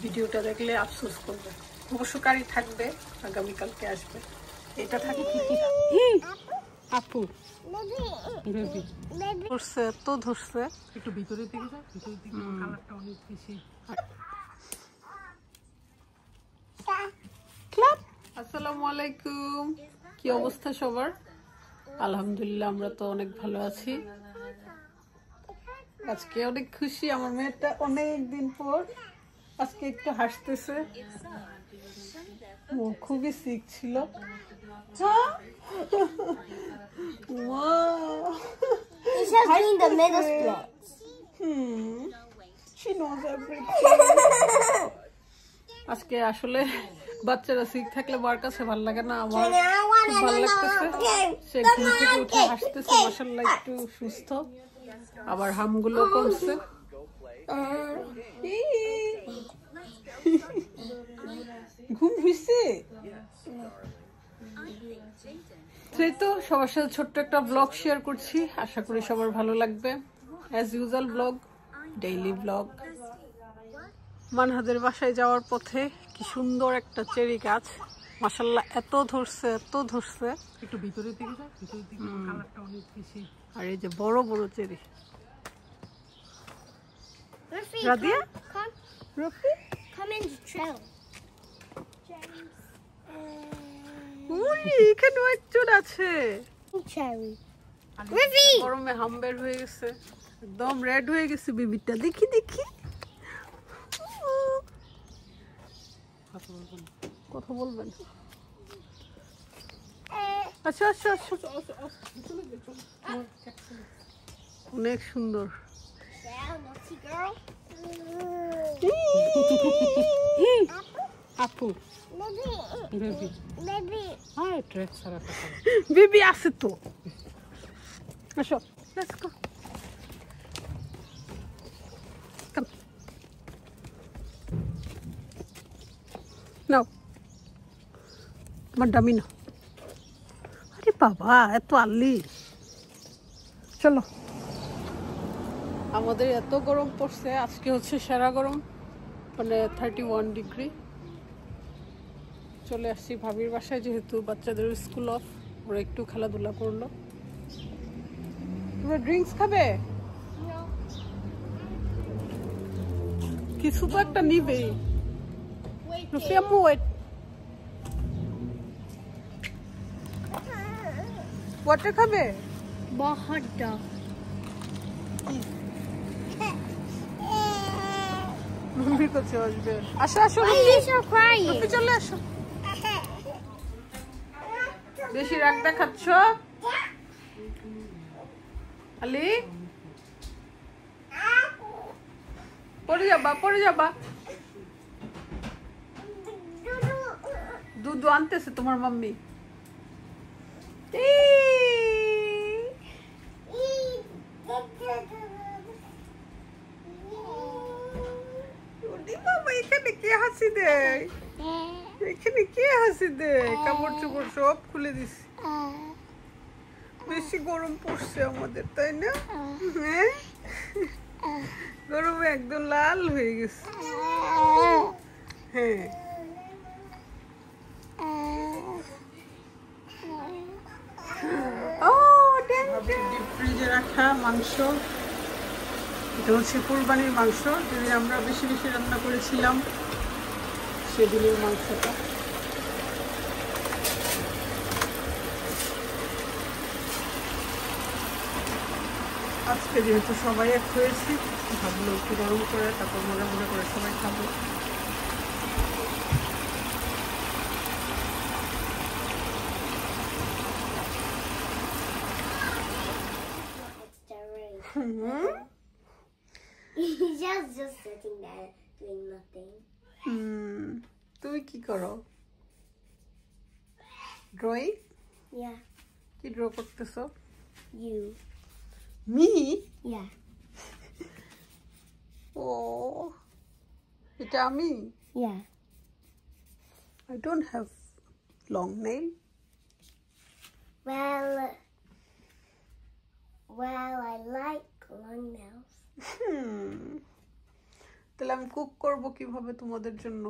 ভিডিওটা দেখলে আফসোস করবে। অবশ্য কারি থাকবে, আগামীকালকে আসবে। এটা থাকে কি আপু ধরছে, তো ধরছে একটু ভিতরের দিকে যাও, ভিতরের দিকে কালারটা অনেক বেশি। আসসালামু আলাইকুম, কি অবস্থা সবার? আলহামদুলিল্লাহ, আমরা তো অনেক ভালো আছি। আজকে অনেক খুশি, আমার মেয়েটা অনেক দিন পর আজকে একটু হাসতেছে। ও খুবই সিক ছিল। আজকে আসলে বাচ্চারা সিক থাকলে মার কাছে ভালো লাগে না, আমার খুব ভালো লাগতেছে। সে ঘুম থেকে উঠে হাসতেছে, মাশাআল্লাহ একটু সুস্থ, আবার হামগুলো কমছে। ঘুম হইছে তো সবার সাথে ছোট্ট একটা ব্লগ শেয়ার করছি, আশা করি সবার ভালো লাগবে। As usual vlog, daily vlog. মানহাদের বাসায় যাওয়ার পথে কি সুন্দর একটা চেরি গাছ, মাশাআল্লাহ এত ধরছে, এত ধরছে। একটু ভিতরের দিকে যাও, ভিতরের দিকে কালারটা অনেক বেশি। আর এই যে বড় বড় cherry. Radia, Rafi, come in the trail. এখানে একজন আছে। গরমে হাম বের হয়ে গেছে, একদম রেড হয়ে গেছে বেবিটা। দেখি দেখি, কথা বলবেন? আচ্ছা আচ্ছা আচ্ছা, অনেক সুন্দর। আপু বেবি আছে তো, আসো লেটস গো। নাও আমার ডামি নাও। আরে বাবা, এত আর্লি। চলো, আমাদের এত গরম পড়ছে, আজকে হচ্ছে সেরা গরম, মানে 31 ডিগ্রি। চলে আসছি ভাবির বাসায়, যেহেতু বাচ্চাদের স্কুল অফ, ওরা একটু খেলাধুলা করলো। তোমরা ড্রিঙ্কস খাবে? কিছু তো একটা নিবে। ওয়াটার খাবে? মাম্মির কাছে আসবে। আসো আসো, চলে আসো। বেশি রাগ দেখাচ্ছ আলি, পড়ে যাবা, পড়ে যাবা। দুধ আনতেছে তোমার মাম্মি। এখানে কে হাসি দেয়? এখানে কে হাসি দেয়? কাপড় চোপড় সব খুলে দিছি। বেশি গরম পড়ছে আমাদের, তাই না? হ্যাঁ, গরমে একদম লাল হয়ে গেছে। হ্যাঁ, ফ্রিজে রাখা মাংস, এটা হচ্ছে কুরবানির মাংস, যেদিন আমরা বেশি বেশি রান্না করেছিলাম সেদিনের মাংসটা। আজকে যেহেতু সবাই এক হয়েছি, ভাবলো একটু গরম করে তারপর মজা মজা করে সবাই খাবো। He's just sitting there doing nothing. তুমি কি করো? ড্রয়িং? Yeah. কি ড্র করতেছো? You. মি? Yeah. ও, এটা আমি? Yeah. I don't have long nail. Well, I like long nails. তাহলে আমি কুক করব কিভাবে তোমাদের জন্য?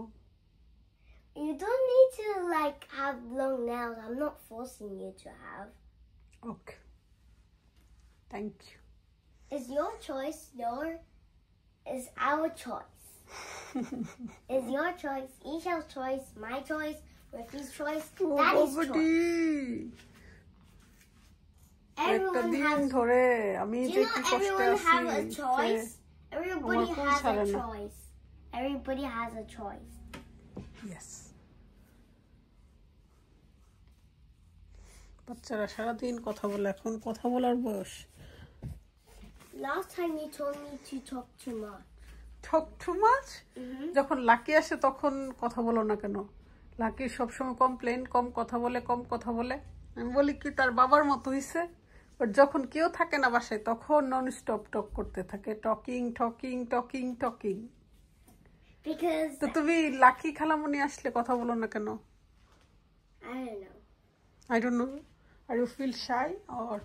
You don't need to like have long nails. I'm not forcing you to have. Okay. Thank you. It's your choice, nor is our choice. It's your choice, Isha's choice, my choice, Ricky's choice, Daddy's choice. Everyone has. Do you know everyone has a choice? Everybody has a choice. Everybody has a choice. Yes. বাচ্চারা সারাদিন কথা বলে, এখন কথা বলার বয়স। Last time you told me to talk too much. Talk too much? যখন lucky আসে তখন কথা বলো না কেন? লাকি সবসময় কমপ্লেন, কম কথা বলে। আমি বলি কি তার বাবার মতো হইছে, বাট যখন কেউ থাকে না বাসায় তখন নন স্টপ টক করতে থাকে, টকিং। Because তো তুমি লাকি খালামণি আসলে কথা বলো না কেন? I don't know. Are you feel shy or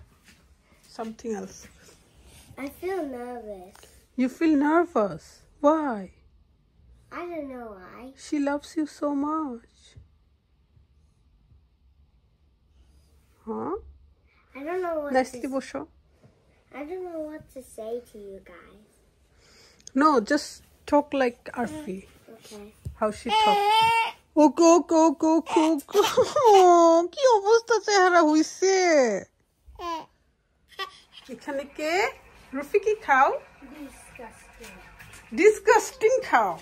something else? I feel nervous. You feel nervous? Why? I don't know why. She loves you so much. Huh? I don't know what Nicely বসো। I don't know what to say to you guys. No, just talk like Arfi. Okay. How she talk. ওকে কি অবস্থা চেহারা হইছে। এখানে কে? রফি কি খাও? Disgusting খাও।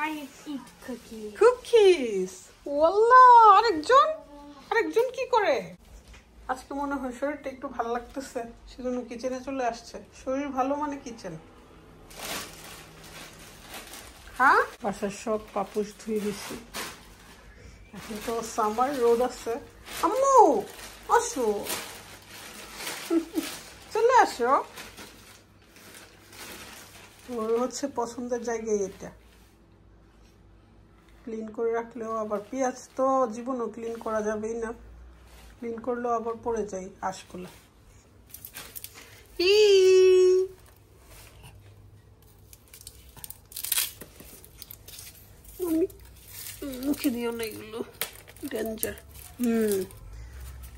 I eat cookies. Cookies. ওয়াল্লাহ, আরেকজন কি করে? আজকে মনে হয় শরীরটা একটু ভালো লাগতেছে, সেজন্য কিচেনে চলে আসছে। শরীর ভালো মানে কিচেন। হ্যাঁ, বাসার সব পাপুস ধুয়ে দিছি। এখন তো সামার, রোদ আছে। আম্মু আসো, চলে আসো। ওর হচ্ছে পছন্দের জায়গায় এটা। ক্লিন করে রাখলেও আবার পেঁয়াজ তো জীবনও ক্লিন করা যাবেই না, ক্লিন করলেও আবার পড়ে যায় আঁশগুলো। মুখে দিও না, এগুলো ডেঞ্জার।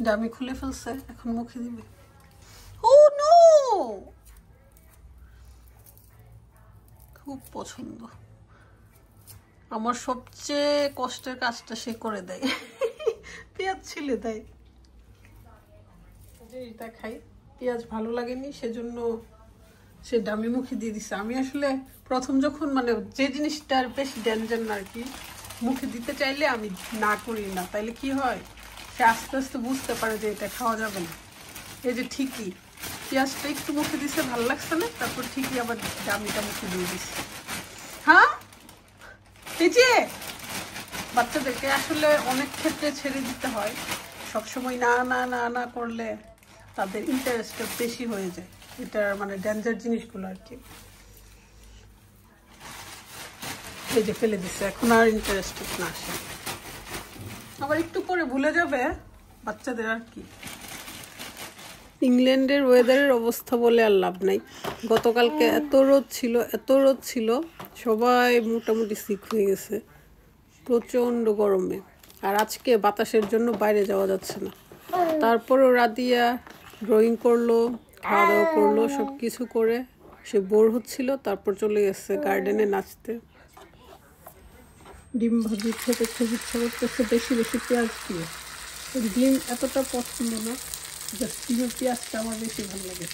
দামি খুলে ফেলছে, এখন মুখে দিবে। ও নো, খুব পছন্দ। আমার সবচেয়ে কষ্টের কাজটা সে করে দেয়, পেঁয়াজ ছিলে দেয়। এটা খাই, পেঁয়াজ ভালো লাগেনি সেজন্য সে দামি মুখে দিয়ে দিছে। আমি আসলে প্রথম যখন মানে যে জিনিসটার বেশি ডেঞ্জার না আর কি, মুখে দিতে চাইলে আমি না করি না, তাইলে কি হয় সে আস্তে আস্তে বুঝতে পারে যে এটা খাওয়া যাবে না। এই যে ঠিকই পেঁয়াজটা একটু মুখে দিছে, ভালো লাগছে না, তারপর ঠিকই আবার দামিটা মুখে দিয়ে দিছে। হ্যাঁ, এই যে বাচ্চাদেরকে আসলে অনেক ক্ষেত্রে ছেড়ে দিতে হয়, সবসময় না না না না করলে তাদের ইন্টারেস্টটা বেশি হয়ে যায়। এটার মানে ডেঞ্জার জিনিসগুলো আর কি। এই যে ফেলে দিচ্ছে, এখন আর ইন্টারেস্টেড না আসে, আবার একটু পরে ভুলে যাবে বাচ্চাদের আর কি। ইংল্যান্ডের ওয়েদারের অবস্থা বলে আর লাভ নাই। গতকালকে এত রোদ ছিল, সবাই মোটামুটি সিক হয়ে গেছে প্রচণ্ড গরমে। আর আজকে বাতাসের জন্য বাইরে যাওয়া যাচ্ছে না। তারপরও রাদিয়া ড্রয়িং করলো, খাওয়া দাওয়া করলো, সব কিছু করে সে বোর হচ্ছিল, তারপর চলে গেছে গার্ডেনে নাচতে। ডিম ভাজি খেতে খুব ইচ্ছা করতেছে, বেশি বেশি পেঁয়াজ দিয়ে। ডিম এতটা পছন্দ না, জাস্ট ডিমের পেঁয়াজটা আমার বেশি ভালো লাগে।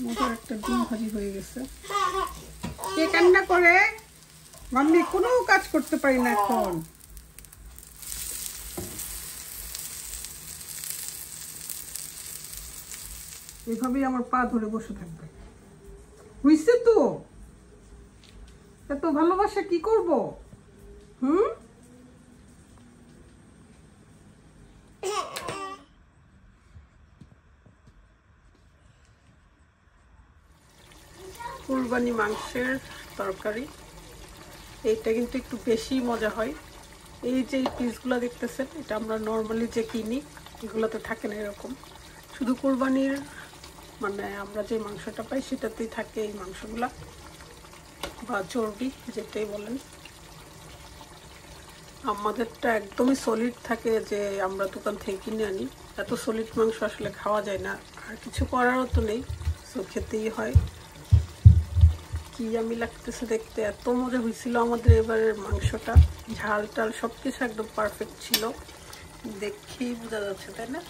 মজার একটা ডিম ভাজি হয়ে গেছে। কে কান্না করে? মাম্মি কোনো কাজ করতে পারি না এখন। এভাবেই আমার পা ধরে বসে থাকবে। বুঝছে তো? এত ভালোবাসা কি করব? কুরবানি মাংসের তরকারি, এইটা কিন্তু একটু বেশি মজা হয়। এই যে পিসগুলো দেখতেছেন, এটা আমরা নর্মালি যে কিনি এগুলোতে থাকে না এরকম। শুধু কুরবানির মানে আমরা যে মাংসটা পাই সেটাতেই থাকে এই মাংসগুলা, বা চর্বি যেটাই বলেন। আমাদেরটা একদমই সলিড থাকে, যে আমরা দোকান থেকে কিনে আনি। এত সলিড মাংস আসলে খাওয়া যায় না, আর কিছু করারও তো নেই, সো খেতেই হয়। কি আমি লাগতেছে দেখতে, এত মজা হয়েছিল আমাদের এবারের মাংসটা, ঝাল টাল সবকিছু একদম পারফেক্ট ছিল, দেখেই বোঝা যাচ্ছে, তাই না?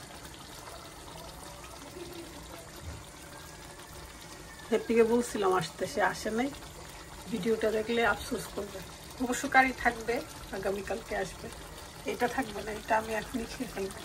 হ্যাপিকে বলছিলাম আসতে, সে আসে নাই। ভিডিওটা দেখলে আফসোস করবে। অবশ্য কারি থাকবে, আগামীকালকে আসবে। এটা থাকবে না, এটা আমি এখনই খেয়ে ফেলবো।